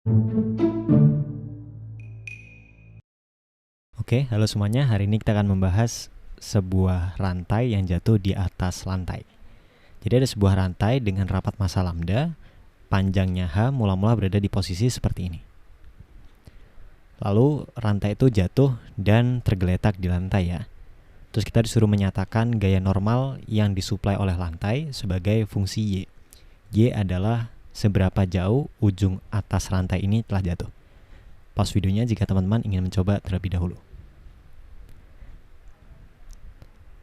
Oke, halo semuanya. Hari ini kita akan membahas sebuah rantai yang jatuh di atas lantai. Jadi ada sebuah rantai dengan rapat massa lambda, panjangnya H mula-mula berada di posisi seperti ini. Lalu rantai itu jatuh dan tergeletak di lantai ya. Terus kita disuruh menyatakan gaya normal yang disuplai oleh lantai sebagai fungsi Y. Y adalah seberapa jauh ujung atas rantai ini telah jatuh. Pause videonya jika teman-teman ingin mencoba terlebih dahulu.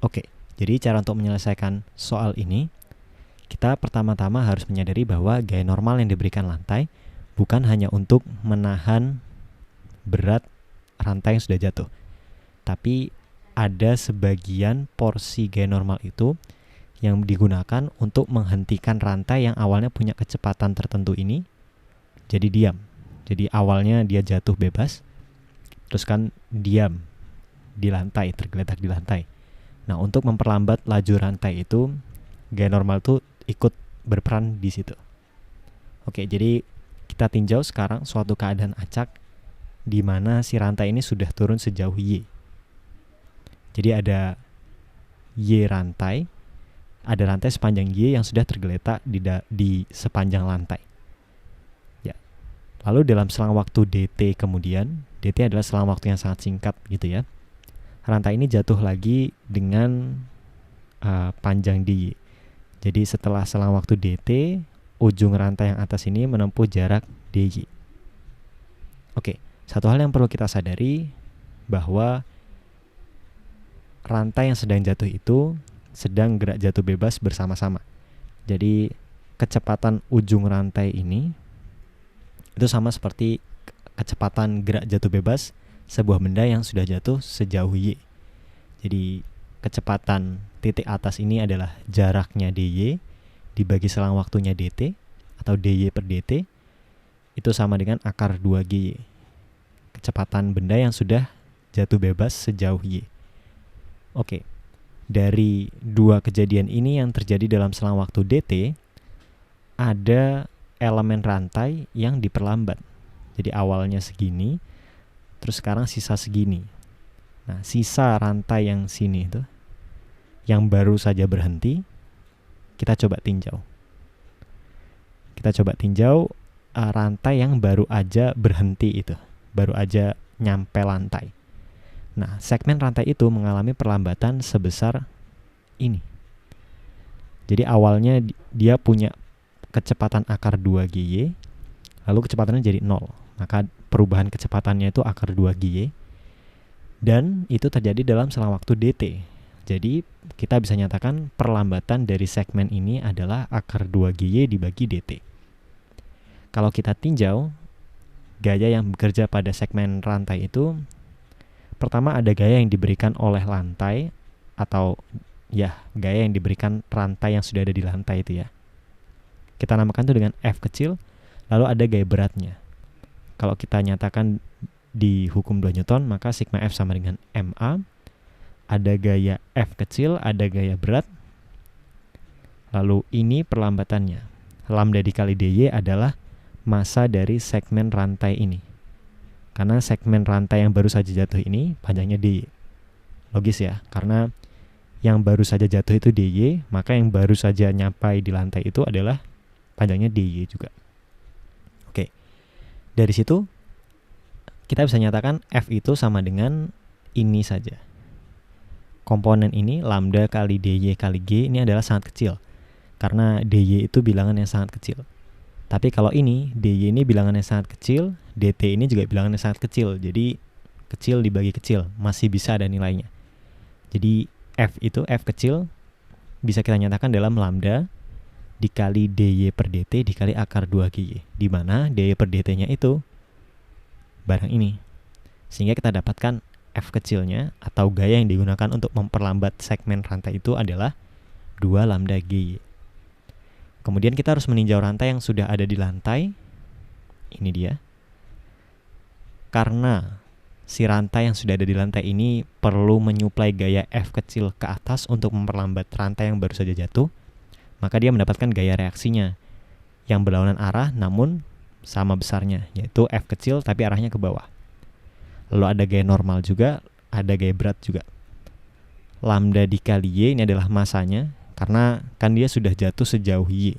Oke, jadi cara untuk menyelesaikan soal ini, kita pertama-tama harus menyadari bahwa gaya normal yang diberikan lantai bukan hanya untuk menahan berat rantai yang sudah jatuh, tapi ada sebagian porsi gaya normal itu yang digunakan untuk menghentikan rantai yang awalnya punya kecepatan tertentu ini jadi diam. Jadi awalnya dia jatuh bebas, terus kan diam di lantai, tergeletak di lantai. Nah, untuk memperlambat laju rantai itu, gaya normal itu ikut berperan di situ. Oke, jadi kita tinjau sekarang suatu keadaan acak di mana si rantai ini sudah turun sejauh Y. Jadi ada Y rantai, ada rantai sepanjang Y yang sudah tergeletak di sepanjang lantai. Ya. Lalu dalam selang waktu DT kemudian, DT adalah selang waktu yang sangat singkat gitu ya. Rantai ini jatuh lagi dengan panjang dy. Jadi setelah selang waktu dt, ujung rantai yang atas ini menempuh jarak dy. Oke, satu hal yang perlu kita sadari bahwa rantai yang sedang jatuh itu sedang gerak jatuh bebas bersama-sama. Jadi kecepatan ujung rantai ini itu sama seperti kecepatan gerak jatuh bebas sebuah benda yang sudah jatuh sejauh Y. Jadi kecepatan titik atas ini adalah jaraknya dy dibagi selang waktunya dt atau dy per dt itu sama dengan akar 2gy. Kecepatan benda yang sudah jatuh bebas sejauh Y. Oke, dari dua kejadian ini yang terjadi dalam selang waktu dt, ada elemen rantai yang diperlambat. Jadi awalnya segini, terus sekarang sisa segini. Nah, sisa rantai yang sini itu, yang baru saja berhenti, kita coba tinjau. Kita coba tinjau rantai yang baru aja berhenti itu, baru aja nyampe lantai. Nah, segmen rantai itu mengalami perlambatan sebesar ini. Jadi awalnya dia punya kecepatan akar 2gy, lalu kecepatannya jadi 0. Maka perubahan kecepatannya itu akar 2gy, dan itu terjadi dalam selang waktu dt. Jadi kita bisa nyatakan perlambatan dari segmen ini adalah akar 2gy dibagi dt. Kalau kita tinjau gaya yang bekerja pada segmen rantai itu, pertama ada gaya yang diberikan oleh lantai, atau ya gaya yang diberikan rantai yang sudah ada di lantai itu ya. Kita namakan itu dengan F kecil, lalu ada gaya beratnya. Kalau kita nyatakan di hukum 2 Newton, maka sigma F sama dengan MA. Ada gaya F kecil, ada gaya berat. Lalu ini perlambatannya. Lambda dikali dy adalah massa dari segmen rantai ini. Karena segmen rantai yang baru saja jatuh ini panjangnya dy. Logis ya, karena yang baru saja jatuh itu dy, maka yang baru saja nyampai di lantai itu adalah panjangnya dy juga. Oke. Dari situ kita bisa nyatakan F itu sama dengan ini saja. Komponen ini lambda kali dy kali g ini adalah sangat kecil, karena dy itu bilangan yang sangat kecil. Tapi kalau ini, dy ini bilangan yang sangat kecil, dt ini juga bilangan yang sangat kecil. Jadi kecil dibagi kecil, masih bisa ada nilainya. Jadi F itu, F kecil, bisa kita nyatakan dalam lambda dikali dy per dt dikali akar 2gy, di mana dy per dt-nya itu barang ini. Sehingga kita dapatkan F kecilnya atau gaya yang digunakan untuk memperlambat segmen rantai itu adalah 2 lambda gy. Kemudian kita harus meninjau rantai yang sudah ada di lantai. Ini dia. Karena si rantai yang sudah ada di lantai ini perlu menyuplai gaya F kecil ke atas untuk memperlambat rantai yang baru saja jatuh, maka dia mendapatkan gaya reaksinya yang berlawanan arah namun sama besarnya, yaitu F kecil tapi arahnya ke bawah. Lalu ada gaya normal juga, ada gaya berat juga. Lambda dikali Y ini adalah masanya, karena kan dia sudah jatuh sejauh Y.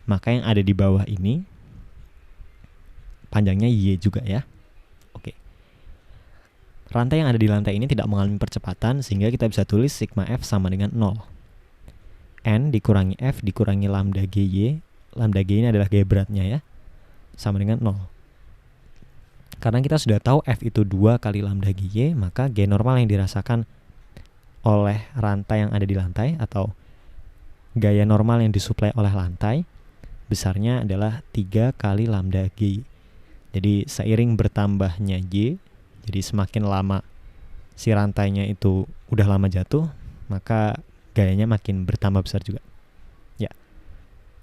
Maka yang ada di bawah ini panjangnya Y juga ya. Oke. Rantai yang ada di lantai ini tidak mengalami percepatan, sehingga kita bisa tulis sigma F sama dengan 0. N dikurangi F dikurangi lambda GY. Lambda G ini adalah gaya beratnya ya, sama dengan 0. Karena kita sudah tahu F itu 2 kali lambda GY, maka G normal yang dirasakan oleh rantai yang ada di lantai atau gaya normal yang disuplai oleh lantai besarnya adalah 3 kali lambda GY. Jadi seiring bertambahnya Y, jadi semakin lama si rantainya itu udah lama jatuh, maka gayanya makin bertambah besar juga. Ya,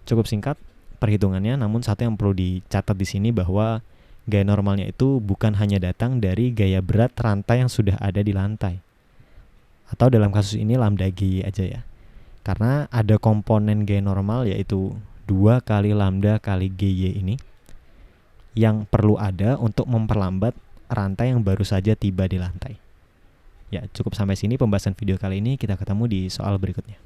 cukup singkat perhitungannya, namun satu yang perlu dicatat di sini bahwa gaya normalnya itu bukan hanya datang dari gaya berat rantai yang sudah ada di lantai. Atau dalam kasus ini lambda GY aja ya. Karena ada komponen gaya normal yaitu 2 kali lambda kali GY ini yang perlu ada untuk memperlambat rantai yang baru saja tiba di lantai. Ya, cukup sampai sini pembahasan video kali ini. Kita ketemu di soal berikutnya.